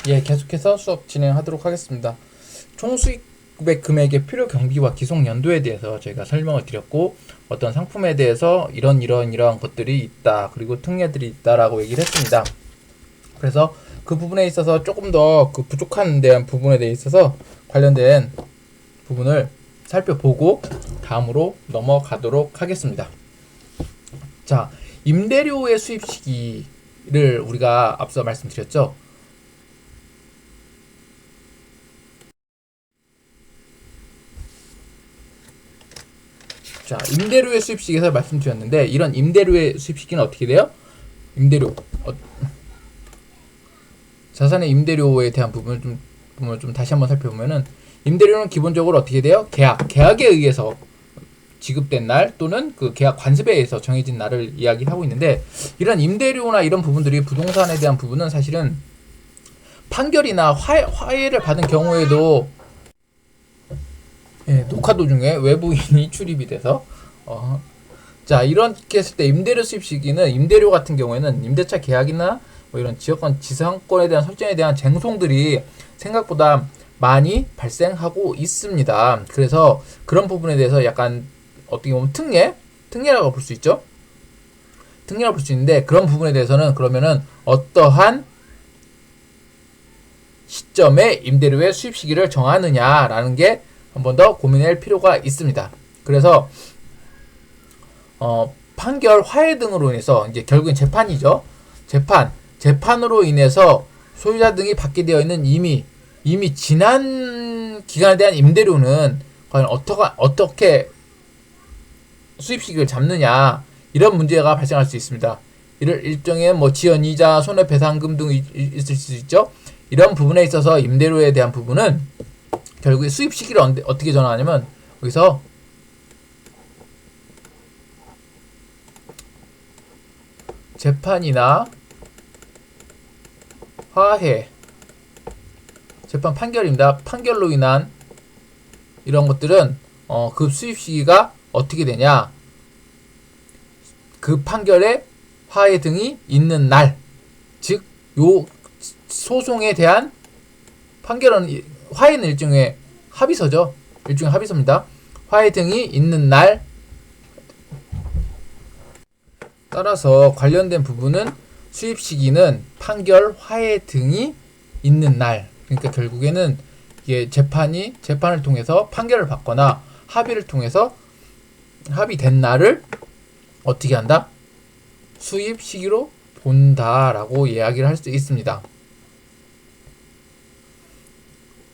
예, 계속해서 수업 진행하도록 하겠습니다. 총 수익백 금액의 필요 경비와 기속 연도에 대해서 저희가 설명을 드렸고, 어떤 상품에 대해서 이러한 것들이 있다, 그리고 특례들이 있다라고 얘기를 했습니다. 그래서 그 부분에 있어서 조금 더 그 부족한 대한 부분에 대해 있어서 관련된 부분을 살펴보고 다음으로 넘어가도록 하겠습니다. 자, 임대료의 수입 시기를 우리가 앞서 말씀드렸죠. 자, 임대료의 수입 시기에서 말씀드렸는데, 이런 임대료의 수입 시기는 어떻게 돼요? 임대료, 자산의 임대료에 대한 부분을 좀 다시 한번 살펴보면은, 임대료는 기본적으로 어떻게 돼요? 계약에 의해서 지급된 날 또는 그 계약 관습에 의해서 정해진 날을 이야기하고 있는데, 이런 임대료나 이런 부분들이 부동산에 대한 부분은 사실은 판결이나 화해를 받은 경우에도, 예, 녹화 도중에 외부인이 출입이 돼서 자, 이렇게 했을 때 임대료 수입 시기는, 임대료 같은 경우에는 임대차 계약이나 뭐 이런 지역권 지상권에 대한 설정에 대한 쟁송들이 생각보다 많이 발생하고 있습니다. 그래서 그런 부분에 대해서 약간 어떻게 보면 특례라고 볼 수 있죠. 특례라고 볼 수 있는데, 그런 부분에 대해서는 그러면은 어떠한 시점에 임대료의 수입 시기를 정하느냐라는 게 한 번 더 고민할 필요가 있습니다. 그래서 판결, 화해 등으로 인해서 이제 결국엔 재판이죠. 재판으로 인해서 소유자 등이 받게 되어 있는 이미 지난 기간에 대한 임대료는 과연 어떻게 수입 시기를 잡느냐, 이런 문제가 발생할 수 있습니다. 이를 일종의 뭐 지연이자 손해배상금 등 있을 수 있죠. 이런 부분에 있어서 임대료에 대한 부분은 결국에 수입 시기를 어떻게 정하냐면, 여기서 재판이나 화해, 재판 판결입니다. 판결로 인한 이런 것들은 그 수입 시기가 어떻게 되냐, 그 판결에 화해 등이 있는 날, 즉 요 소송에 대한 판결은, 화해는 일종의 합의서죠. 일종의 합의서입니다. 화해 등이 있는 날, 따라서 관련된 부분은 수입 시기는 판결, 화해 등이 있는 날. 그러니까 결국에는 이게 재판을 통해서 판결을 받거나 합의를 통해서 합의된 날을 어떻게 한다? 수입 시기로 본다라고 이야기를 할 수 있습니다.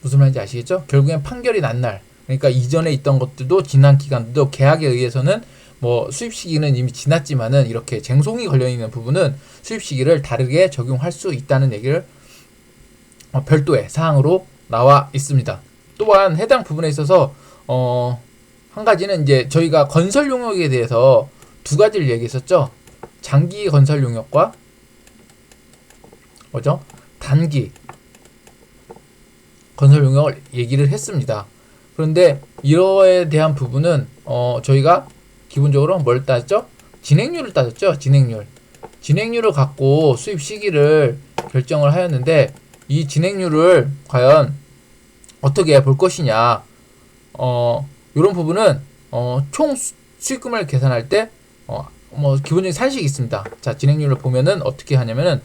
무슨 말인지 아시겠죠? 결국엔 판결이 난 날, 그러니까 이전에 있던 것들도, 지난 기간도 계약에 의해서는 뭐 수입 시기는 이미 지났지만은 이렇게 쟁송이 걸려 있는 부분은 수입 시기를 다르게 적용할 수 있다는 얘기를 별도의 사항으로 나와 있습니다. 또한 해당 부분에 있어서 한 가지는 이제 저희가 건설 용역에 대해서 두 가지를 얘기했었죠. 장기 건설 용역과 뭐죠? 단기 건설 용역을 얘기를 했습니다. 그런데 이거에 대한 부분은 저희가 기본적으로 뭘 따졌죠? 진행률을 따졌죠. 진행률을 갖고 수입 시기를 결정을 하였는데, 이 진행률을 과연 어떻게 볼 것이냐, 이런 부분은 총 수익금을 계산할 때 뭐 기본적인 산식이 있습니다. 자, 진행률을 보면은 어떻게 하냐면은,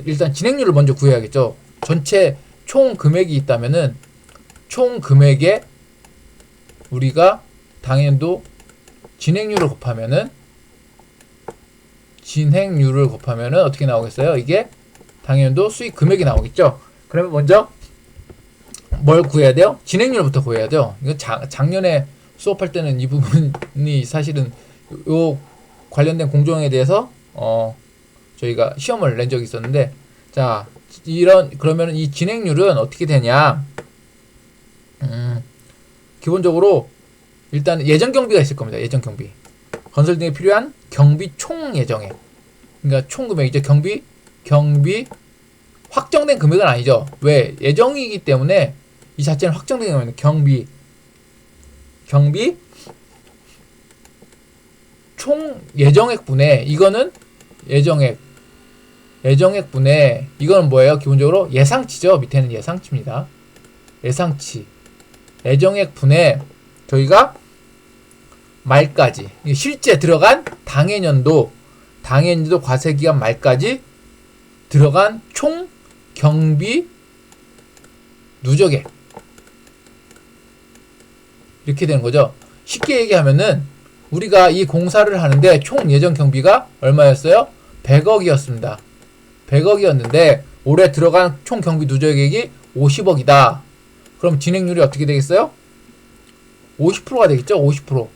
일단 진행률을 먼저 구해야겠죠. 전체 총 금액이 있다면은 총 금액에 우리가 당연도 진행률을 곱하면은 어떻게 나오겠어요? 이게 당연도 수익 금액이 나오겠죠. 그러면 먼저 뭘 구해야 돼요? 진행률부터 구해야 돼요. 이거 작년에 수업할 때는 이 부분이 사실은 요 관련된 공정에 대해서 저희가 시험을 낸 적이 있었는데, 자, 그러면 이 진행률은 어떻게 되냐? 기본적으로 일단 예정 경비가 있을 겁니다. 예정 경비. 건설 등에 필요한 경비 총 예정액. 그러니까 총 금액이죠. 경비 확정된 금액은 아니죠. 왜? 예정이기 때문에 이 자체는 확정된 금액은 경비 총 예정액분에, 이거는 예정액 예정액분의 이건 뭐예요? 기본적으로 예상치죠. 밑에는 예상치입니다. 예상치. 예정액분의 저희가 말까지 실제 들어간 당해년도 과세기간 말까지 들어간 총 경비 누적액 이렇게 되는 거죠. 쉽게 얘기하면은 우리가 이 공사를 하는데 총 예정 경비가 얼마였어요? 100억이었습니다. 100억이었는데 올해 들어간 총 경비 누적액이 50억이다. 그럼 진행률이 어떻게 되겠어요? 50%가 되겠죠? 50%.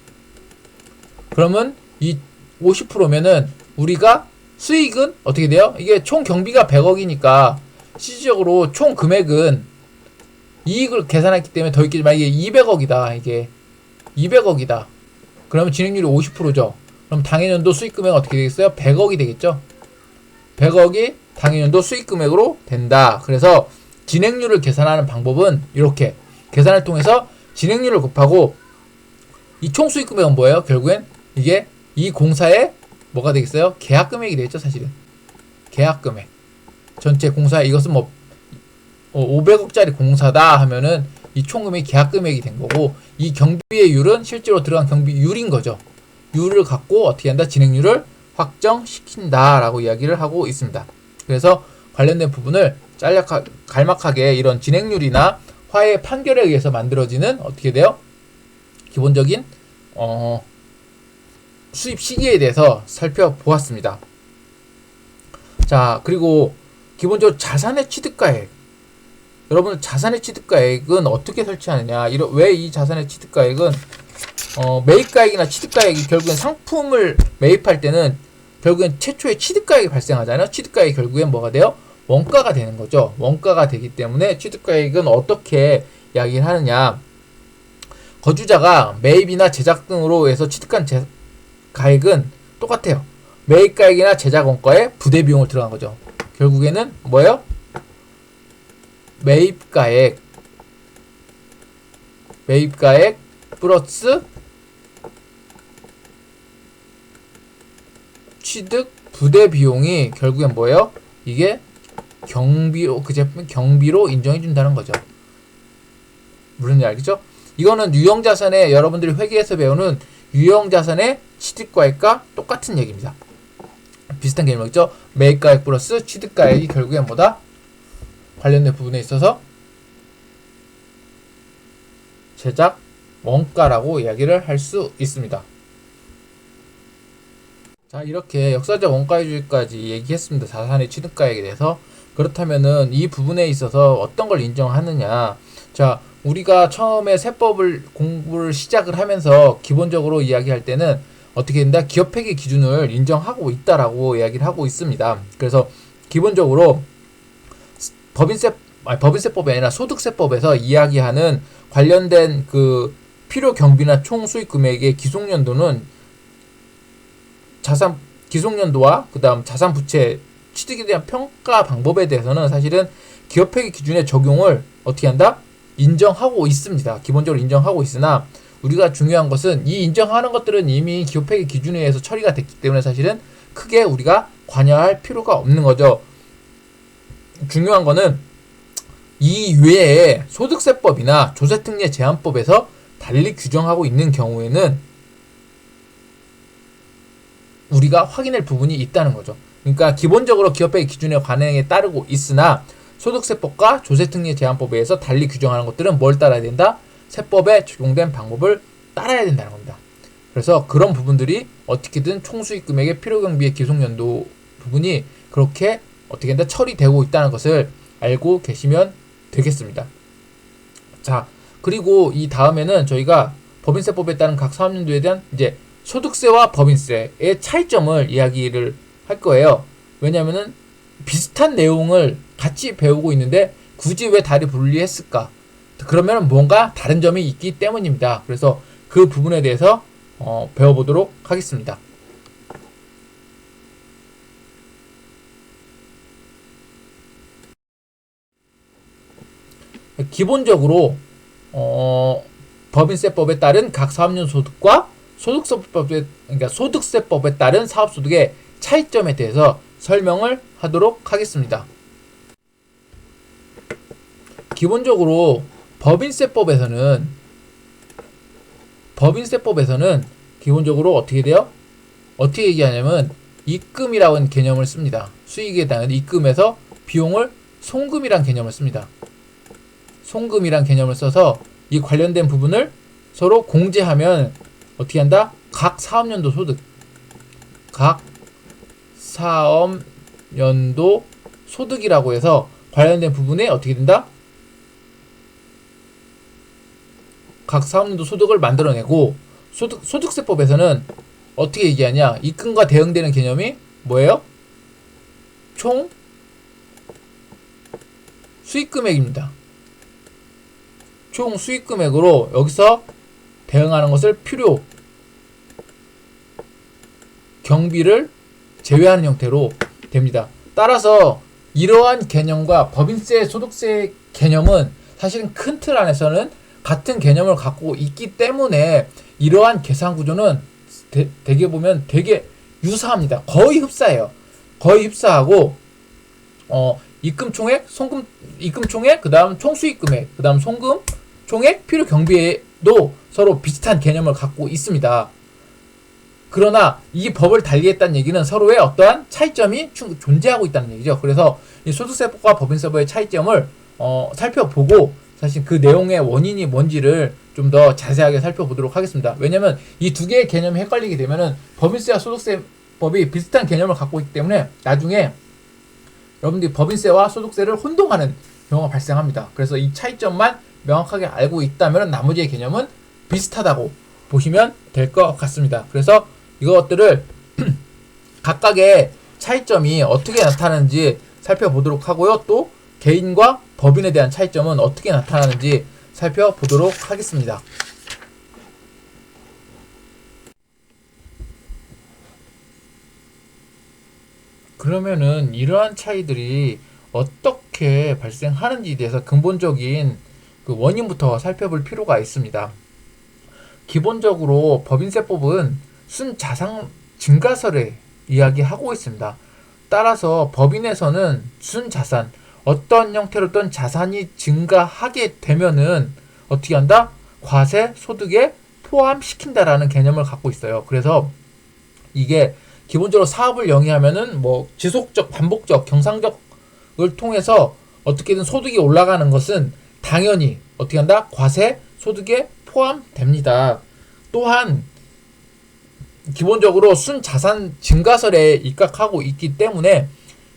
그러면 이 50%면은 우리가 수익은 어떻게 돼요? 이게 총 경비가 100억이니까 실질적으로 총 금액은 이익을 계산했기 때문에 더 있겠지만 이게 200억이다. 이게 200억이다. 그러면 진행률이 50%죠. 그럼 당해년도 수익금액은 어떻게 되겠어요? 100억이 되겠죠. 100억이 당해년도 수익금액으로 된다. 그래서 진행률을 계산하는 방법은 이렇게 계산을 통해서 진행률을 곱하고 이 총 수익금액은 뭐예요? 결국엔 이게 이 공사의 뭐가 되겠어요? 계약금액이 되겠죠. 사실은 계약금액 전체 공사 이것은 뭐 500억짜리 공사다 하면은 이 총금액이 계약금액이 된 거고 이 경비의 율은 실제로 들어간 경비율인 거죠. 율을 갖고 어떻게 한다? 진행률을 확정시킨다라고 이야기를 하고 있습니다. 그래서 관련된 부분을 갈막하게 이런 진행률이나 화해 판결에 의해서 만들어지는 어떻게 돼요? 기본적인 수입 시기에 대해서 살펴보았습니다. 자, 그리고 기본적으로 자산의 취득가액. 여러분 자산의 취득가액은 어떻게 설치하느냐? 왜 이 자산의 취득가액은 매입가액이나 취득가액이 결국엔 상품을 매입할 때는 결국엔 최초의 취득가액이 발생하잖아요. 취득가액이 결국엔 뭐가 돼요? 원가가 되는 거죠. 원가가 되기 때문에 취득가액은 어떻게 이야기를 하느냐? 거주자가 매입이나 제작 등으로 해서 취득한 가액은 똑같아요. 매입가액이나 제작 원가에 부대 비용을 들어간 거죠. 결국에는 뭐예요? 매입가액 플러스 취득 부대 비용이 결국엔 뭐예요? 이게 경비로 그 제품 경비로 인정해 준다는 거죠. 무슨 얘기 알겠죠? 이거는 유형자산의 여러분들이 회계에서 배우는 유형자산의 취득가액과 똑같은 얘기입니다. 비슷한 개념이죠. 매입가액 플러스 취득가액이 결국엔 뭐다? 관련된 부분에 있어서 제작 원가라고 이야기를 할 수 있습니다. 자, 이렇게 역사적 원가의주의까지 얘기했습니다. 자산의 취득가액에 대해서. 그렇다면은 이 부분에 있어서 어떤 걸 인정하느냐? 자, 우리가 처음에 세법을 공부를 시작을 하면서 기본적으로 이야기할 때는 어떻게 된다? 기업회계 기준을 인정하고 있다라고 이야기를 하고 있습니다. 그래서 기본적으로 법인세법이 아니라 소득세법에서 이야기하는 관련된 그 필요 경비나 총 수익 금액의 기속연도는 기속연도와 그 다음 자산 부채 취득에 대한 평가 방법에 대해서는 사실은 기업회계 기준의 적용을 어떻게 한다? 인정하고 있습니다. 기본적으로 인정하고 있으나 우리가 중요한 것은 이 인정하는 것들은 이미 기업회계 기준에 의해서 처리가 됐기 때문에 사실은 크게 우리가 관여할 필요가 없는 거죠. 중요한 거는 이 외에 소득세법이나 조세특례 제한법에서 달리 규정하고 있는 경우에는 우리가 확인할 부분이 있다는 거죠. 그러니까 기본적으로 기업회계 기준의 관행에 따르고 있으나 소득세법과 조세특례 제한법에 의해서 달리 규정하는 것들은 뭘 따라야 된다? 세법에 적용된 방법을 따라야 된다는 겁니다. 그래서 그런 부분들이 어떻게든 총수익금액의 필요경비의 기속연도 부분이 그렇게 어떻게 된다? 처리되고 있다는 것을 알고 계시면 되겠습니다. 자, 그리고 이 다음에는 저희가 법인세법에 따른 각 사업연도에 대한 이제 소득세와 법인세의 차이점을 이야기를 할 거예요. 왜냐면은 비슷한 내용을 같이 배우고 있는데 굳이 왜 다리 분리했을까? 그러면 뭔가 다른 점이 있기 때문입니다. 그래서 그 부분에 대해서 배워보도록 하겠습니다. 기본적으로 법인세법에 따른 각 사업용 소득과 소득세법에 따른 사업소득의 차이점에 대해서 설명을 하도록 하겠습니다. 기본적으로 법인세법에서는 기본적으로 어떻게 돼요? 어떻게 얘기하냐면 입금이라는 개념을 씁니다. 수익에 해당하는 입금에서 비용을 송금이란 개념을 씁니다. 송금이란 개념을 써서 이 관련된 부분을 서로 공제하면 어떻게 한다? 각 사업연도 소득이라고 해서 관련된 부분에 어떻게 된다? 각 사업연도 소득을 만들어내고 소득세법에서는 어떻게 얘기하냐? 입금과 대응되는 개념이 뭐예요? 총 수익금액입니다. 총 수익금액으로 여기서 대응하는 것을 필요 경비를 제외하는 형태로 됩니다. 따라서 이러한 개념과 법인세, 소득세 개념은 사실은 큰 틀 안에서는 같은 개념을 갖고 있기 때문에 이러한 계산 구조는 되게 보면 되게 유사합니다. 거의 흡사해요. 거의 흡사하고 입금 총액, 송금 입금 총액, 그다음 총수익 금액, 그다음 송금 총액, 필요 경비에도 서로 비슷한 개념을 갖고 있습니다. 그러나 이 법을 달리했다는 얘기는 서로의 어떠한 차이점이 존재하고 있다는 얘기죠. 그래서 이 소득세법과 법인세법의 차이점을 살펴보고 사실 그 내용의 원인이 뭔지를 좀 더 자세하게 살펴보도록 하겠습니다. 왜냐면 이 두 개의 개념이 헷갈리게 되면은 법인세와 소득세법이 비슷한 개념을 갖고 있기 때문에 나중에 여러분들이 법인세와 소득세를 혼동하는 경우가 발생합니다. 그래서 이 차이점만 명확하게 알고 있다면 나머지의 개념은 비슷하다고 보시면 될 것 같습니다. 그래서 이것들을 각각의 차이점이 어떻게 나타나는지 살펴보도록 하고요. 또 개인과 법인에 대한 차이점은 어떻게 나타나는지 살펴보도록 하겠습니다. 그러면은 이러한 차이들이 어떻게 발생하는지에 대해서 근본적인 그 원인부터 살펴볼 필요가 있습니다. 기본적으로 법인세법은 순자산 증가설을 이야기하고 있습니다. 따라서 법인에서는 순자산, 어떤 형태로든 자산이 증가하게 되면은 어떻게 한다? 과세 소득에 포함시킨다라는 개념을 갖고 있어요. 그래서 이게 기본적으로 사업을 영위하면은 뭐 지속적, 반복적, 경상적을 통해서 어떻게든 소득이 올라가는 것은 당연히 어떻게 한다? 과세 소득에 포함됩니다. 또한 기본적으로 순자산 증가설에 입각하고 있기 때문에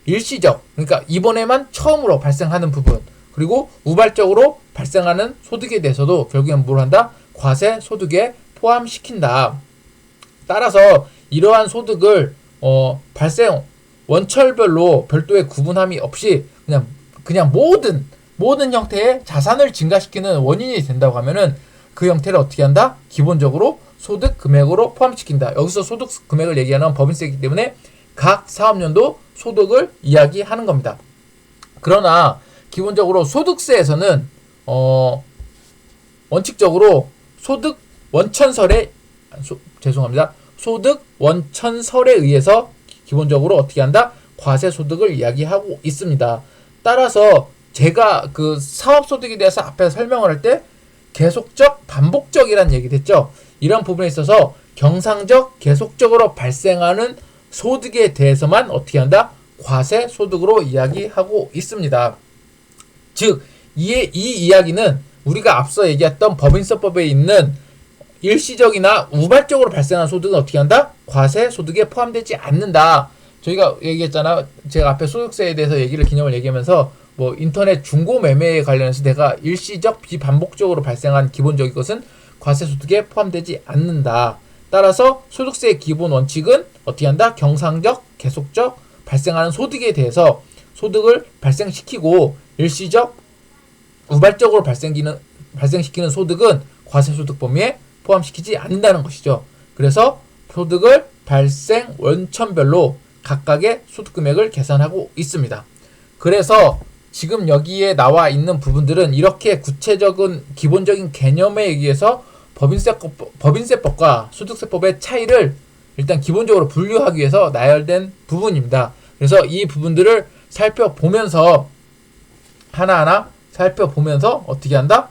일시적, 그러니까 이번에만 처음으로 발생하는 부분, 그리고 우발적으로 발생하는 소득에 대해서도 결국엔 뭘 한다? 과세 소득에 포함시킨다. 따라서 이러한 소득을 발생 원철별로 별도의 구분함이 없이 그냥 모든 형태의 자산을 증가시키는 원인이 된다고 하면은 그 형태를 어떻게 한다? 기본적으로 소득 금액으로 포함시킨다. 여기서 소득 금액을 얘기하는 법인세이기 때문에 각 사업연도 소득을 이야기하는 겁니다. 그러나 기본적으로 소득세에서는 원칙적으로 소득 원천설에 의해서 기본적으로 어떻게 한다? 과세 소득을 이야기하고 있습니다. 따라서 제가 그 사업소득에 대해서 앞에서 설명을 할 때 계속적, 반복적이라는 얘기를 했죠. 이런 부분에 있어서 경상적, 계속적으로 발생하는 소득에 대해서만 어떻게 한다? 과세 소득으로 이야기하고 있습니다. 즉, 이 이야기는 우리가 앞서 얘기했던 법인세법에 있는 일시적이나 우발적으로 발생한 소득은 어떻게 한다? 과세 소득에 포함되지 않는다. 저희가 얘기했잖아. 제가 앞에 소득세에 대해서 개념을 얘기하면서 뭐 인터넷 중고 매매에 관련해서 내가 일시적 비반복적으로 발생한 기본적인 것은 과세 소득에 포함되지 않는다. 따라서 소득세의 기본 원칙은 어떻게 한다? 경상적, 계속적 발생하는 소득에 대해서 소득을 발생시키고 일시적, 우발적으로 발생시키는 소득은 과세 소득 범위에 포함시키지 않는다는 것이죠. 그래서 소득을 발생 원천별로 각각의 소득 금액을 계산하고 있습니다. 그래서 지금 여기에 나와 있는 부분들은 이렇게 구체적인 기본적인 개념에 의해서 법인세법과 소득세법의 차이를 일단 기본적으로 분류하기 위해서 나열된 부분입니다. 그래서 이 부분들을 살펴보면서 하나하나 살펴보면서 어떻게 한다?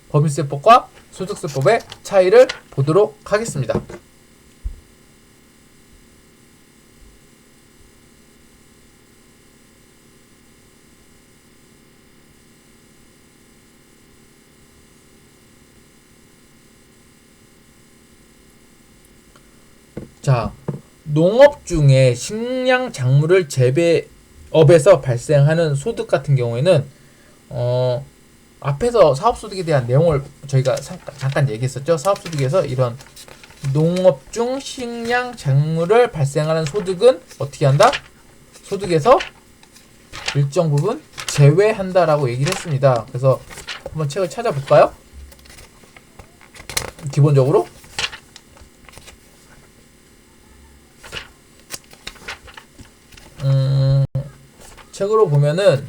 법인세법과 소득세법의 차이를 보도록 하겠습니다. 자, 농업 중에 식량 작물을 재배업에서 발생하는 소득 같은 경우에는 앞에서 사업소득에 대한 내용을 저희가 잠깐 얘기했었죠. 사업소득에서 이런 농업 중 식량 작물을 발생하는 소득은 어떻게 한다? 소득에서 일정 부분 제외한다라고 얘기를 했습니다. 그래서 한번 책을 찾아볼까요? 기본적으로 책으로 보면은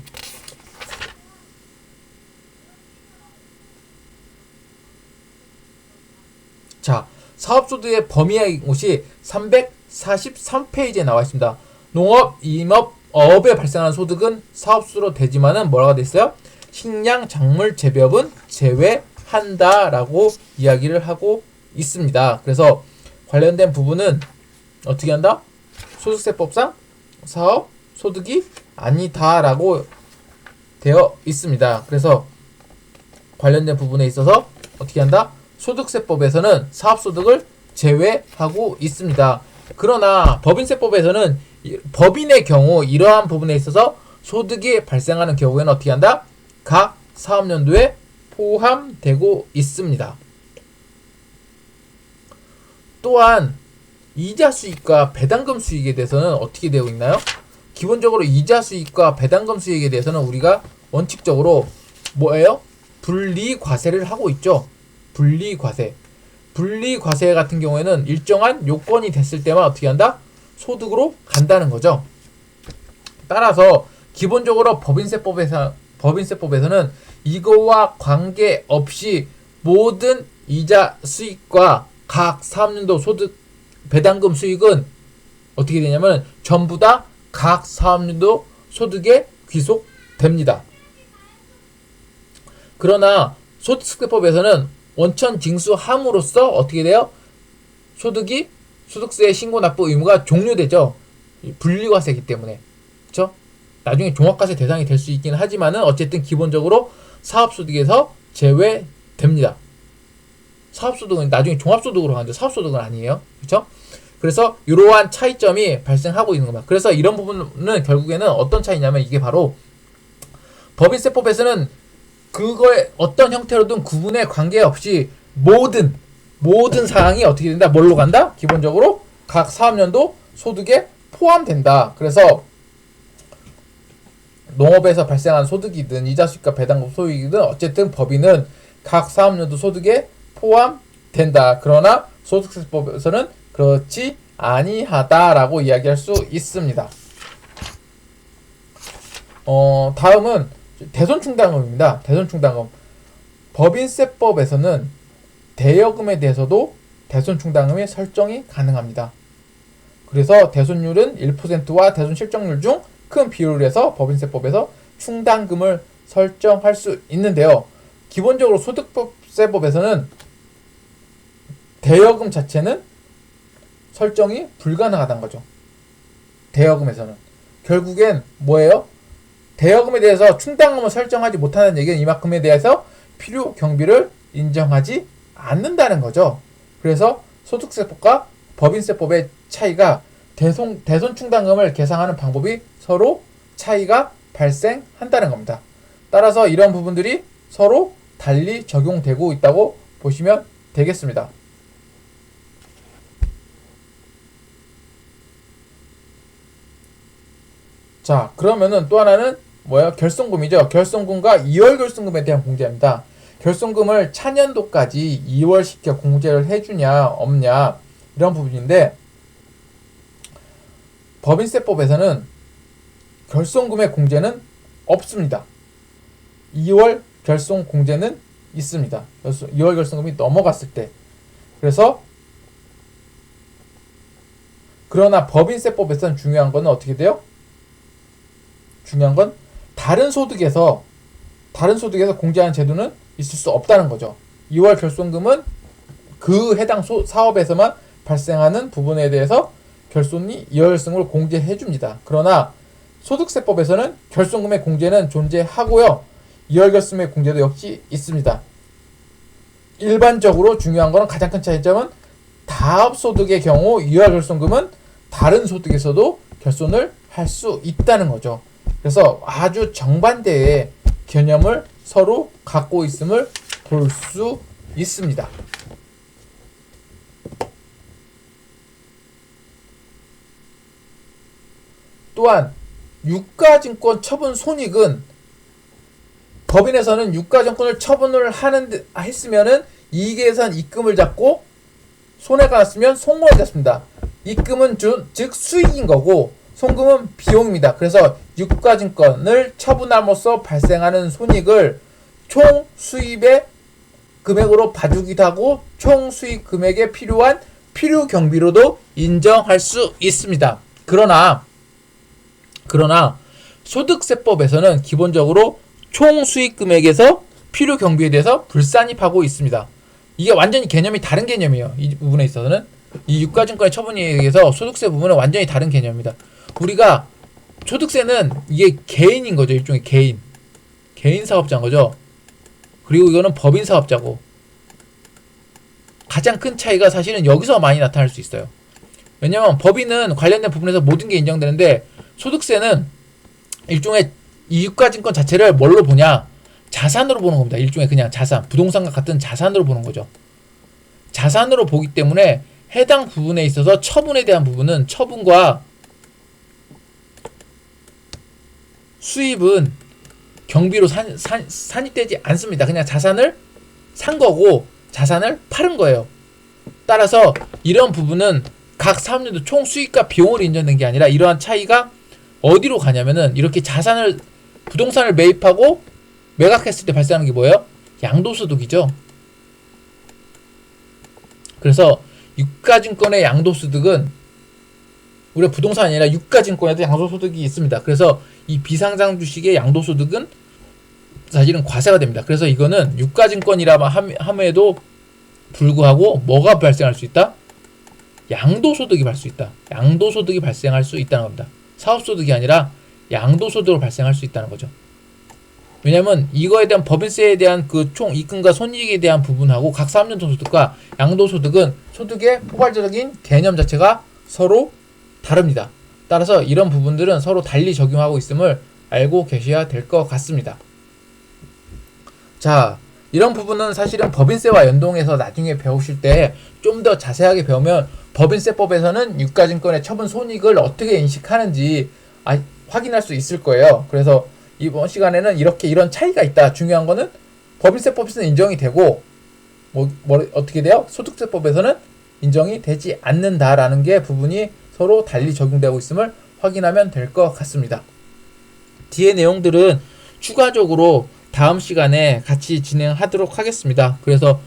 자, 사업소득의 범위의 곳이 343페이지에 나와 있습니다. 농업, 임업, 어업에 발생하는 소득은 사업수로 되지만은 뭐라고 돼 있어요? 식량, 작물, 재배업은 제외한다라고 이야기를 하고 있습니다. 그래서 관련된 부분은 어떻게 한다? 소득세법상 사업 소득이 아니다라고 되어 있습니다. 그래서 관련된 부분에 있어서 어떻게 한다? 소득세법에서는 사업소득을 제외하고 있습니다. 그러나 법인세법에서는 법인의 경우 이러한 부분에 있어서 소득이 발생하는 경우에는 어떻게 한다? 각 사업연도에 포함되고 있습니다. 또한 이자 수익과 배당금 수익에 대해서는 어떻게 되어 있나요? 기본적으로 이자 수익과 배당금 수익에 대해서는 우리가 원칙적으로 뭐예요? 분리과세를 하고 있죠. 분리과세. 분리과세 같은 경우에는 일정한 요건이 됐을 때만 어떻게 한다? 소득으로 간다는 거죠. 따라서 기본적으로 법인세법에서는 이거와 관계없이 모든 이자 수익과 각 사업연도 소득 배당금 수익은 어떻게 되냐면 전부 다 각 사업연도 소득에 귀속됩니다. 그러나 소득세법에서는 원천 징수함으로써 어떻게 돼요? 소득세 신고 납부 의무가 종료되죠. 분리과세이기 때문에. 그렇죠? 나중에 종합과세 대상이 될 수 있긴 하지만은 어쨌든 기본적으로 사업소득에서 제외됩니다. 사업소득은 나중에 종합소득으로 가는데 사업소득은 아니에요. 그렇죠? 그래서 이러한 차이점이 발생하고 있는 겁니다. 그래서 이런 부분은 결국에는 어떤 차이냐면 이게 바로 법인세법에서는 그거에 어떤 형태로든 구분에 관계없이 모든 사항이 어떻게 된다? 뭘로 간다? 기본적으로 각 사업연도 소득에 포함된다. 그래서 농업에서 발생한 소득이든 이자수익과 배당금 소득이든 어쨌든 법인은 각 사업연도 소득에 포함된다. 그러나 소득세법에서는 그렇지 아니하다라고 이야기할 수 있습니다. 다음은 대손충당금입니다. 대손충당금. 법인세법에서는 대여금에 대해서도 대손충당금의 설정이 가능합니다. 그래서 대손율은 1%와 대손실적률 중 큰 비율을 해서 법인세법에서 충당금을 설정할 수 있는데요. 기본적으로 소득세법에서는 대여금 자체는 설정이 불가능하다는 거죠. 대여금에서는. 결국엔 뭐예요? 대여금에 대해서 충당금을 설정하지 못하는 얘기는 이만큼에 대해서 필요 경비를 인정하지 않는다는 거죠. 그래서 소득세법과 법인세법의 차이가 대손충당금을 계산하는 방법이 서로 차이가 발생한다는 겁니다. 따라서 이런 부분들이 서로 달리 적용되고 있다고 보시면 되겠습니다. 자, 그러면은 또 하나는 뭐예요? 결손금이죠. 결손금과 2월 결손금에 대한 공제입니다. 결손금을 차년도까지 2월시켜 공제를 해주냐 없냐 이런 부분인데 법인세법에서는 결손금의 공제는 없습니다. 2월 결손 공제는 있습니다. 2월 결손금이 넘어갔을 때. 그래서 그러나 법인세법에서는 중요한 건 어떻게 돼요? 중요한 건 다른 소득에서 공제하는 제도는 있을 수 없다는 거죠. 2월 결손금은 그 해당 사업에서만 발생하는 부분에 대해서 결손이 이월승을 공제해 줍니다. 그러나 소득세법에서는 결손금의 공제는 존재하고요. 이월결손금의 공제도 역시 있습니다. 일반적으로 중요한 것은 가장 큰 차이점은 다합소득의 경우 이월결손금은 다른 소득에서도 결손을 할 수 있다는 거죠. 그래서 아주 정반대의 개념을 서로 갖고 있음을 볼 수 있습니다. 또한 유가증권 처분 손익은 법인에서는 유가증권을 처분을 했으면은 이익에선 입금을 잡고 손해가 났으면 송금을 잡습니다. 입금은 즉 수익인 거고 송금은 비용입니다. 그래서 유가증권을 처분함으로써 발생하는 손익을 총 수입의 금액으로 봐주기도 하고 총 수익 금액에 필요한 필요 경비로도 인정할 수 있습니다. 그러나 소득세법에서는 기본적으로 총 수익 금액에서 필요 경비에 대해서 불산입하고 있습니다. 이게 완전히 개념이 다른 개념이에요. 이 부분에 있어서는 이 유가증권의 처분에 의해서 소득세 부분은 완전히 다른 개념입니다. 우리가 소득세는 이게 개인인 거죠. 일종의 개인 사업자인 거죠. 그리고 이거는 법인 사업자고 가장 큰 차이가 사실은 여기서 많이 나타날 수 있어요. 왜냐면 법인은 관련된 부분에서 모든 게 인정되는데 소득세는 일종의 이 유가증권 자체를 뭘로 보냐? 자산으로 보는 겁니다. 일종의 그냥 자산, 부동산과 같은 자산으로 보는 거죠. 자산으로 보기 때문에 해당 부분에 있어서 처분에 대한 부분은 처분과 수입은 경비로 산입되지 않습니다. 그냥 자산을 산 거고 자산을 파는 거예요. 따라서 이런 부분은 각 사업년도 총 수익과 비용을 인정된 게 아니라 이러한 차이가 어디로 가냐면은 이렇게 부동산을 매입하고 매각했을 때 발생하는 게 뭐예요? 양도소득이죠. 그래서 유가증권의 양도소득은 우리가 부동산이 아니라 유가증권에도 양도소득이 있습니다. 그래서 이 비상장 주식의 양도소득은 사실은 과세가 됩니다. 그래서 이거는 유가증권이라 함에도 불구하고 뭐가 발생할 수 있다? 양도소득이 발생할 수 있다는 겁니다. 사업소득이 아니라 양도소득으로 발생할 수 있다는 거죠. 왜냐면 이거에 대한 법인세에 대한 그 총 입금과 손익에 대한 부분하고 각 사업연도 소득과 양도소득은 소득의 포괄적인 개념 자체가 서로 다릅니다. 따라서 이런 부분들은 서로 달리 적용하고 있음을 알고 계셔야 될 것 같습니다. 자, 이런 부분은 사실은 법인세와 연동해서 나중에 배우실 때 좀 더 자세하게 배우면 법인세법에서는 유가증권의 처분 손익을 어떻게 인식하는지 확인할 수 있을 거예요. 그래서 이번 시간에는 이런 차이가 있다. 중요한 거는 법인세법에서는 인정이 되고 어떻게 돼요? 소득세법에서는 인정이 되지 않는다라는 게 부분이 서로 달리 적용되고 있음을 확인하면 될 것 같습니다. 뒤의 내용들은 추가적으로 다음 시간에 같이 진행하도록 하겠습니다. 그래서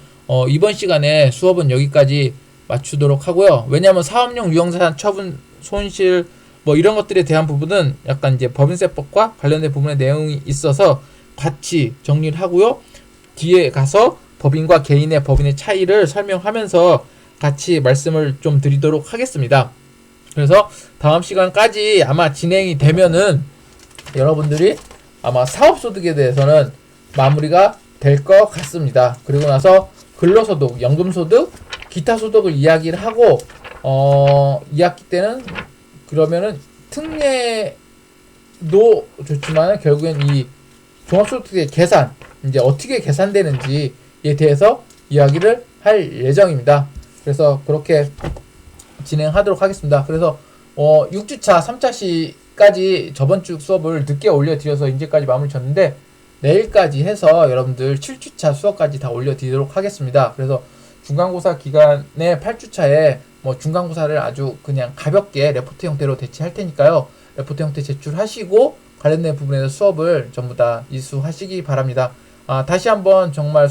이번 시간에 수업은 여기까지 마치도록 하고요. 왜냐하면 사업용 유형자산 처분 손실 이런 것들에 대한 부분은 약간 이제 법인세법과 관련된 부분의 내용이 있어서 같이 정리를 하고요. 뒤에 가서 법인과 개인의 법인의 차이를 설명하면서 같이 말씀을 좀 드리도록 하겠습니다. 그래서 다음 시간까지 아마 진행이 되면은 여러분들이 아마 사업소득에 대해서는 마무리가 될 것 같습니다. 그리고 나서 근로소득, 연금소득, 기타 소득을 이야기를 하고 2학기 때는 그러면은 특례도 좋지만 결국엔 이 종합소득의 계산 이제 어떻게 계산되는지에 대해서 이야기를 할 예정입니다. 그래서 그렇게 진행하도록 하겠습니다. 그래서 6주차 3차시까지 저번 주 수업을 늦게 올려드려서 이제까지 마무리 쳤는데 내일까지 해서 여러분들 7주차 수업까지 다 올려드리도록 하겠습니다. 그래서 중간고사 기간에 8주차에 중간고사를 아주 그냥 가볍게 레포트 형태로 대체할 테니까요. 레포트 형태 제출하시고 관련된 부분에서 수업을 전부 다 이수하시기 바랍니다. 다시 한번 정말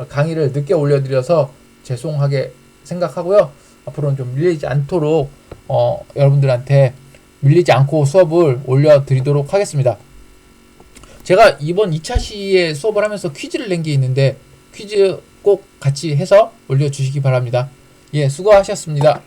강의를 늦게 올려드려서 죄송하게 생각하고요. 앞으로는 좀 밀리지 않도록 여러분들한테 밀리지 않고 수업을 올려드리도록 하겠습니다. 제가 이번 2차 시에 수업을 하면서 퀴즈를 낸 게 있는데 퀴즈 꼭 같이 해서 올려주시기 바랍니다. 예, 수고하셨습니다.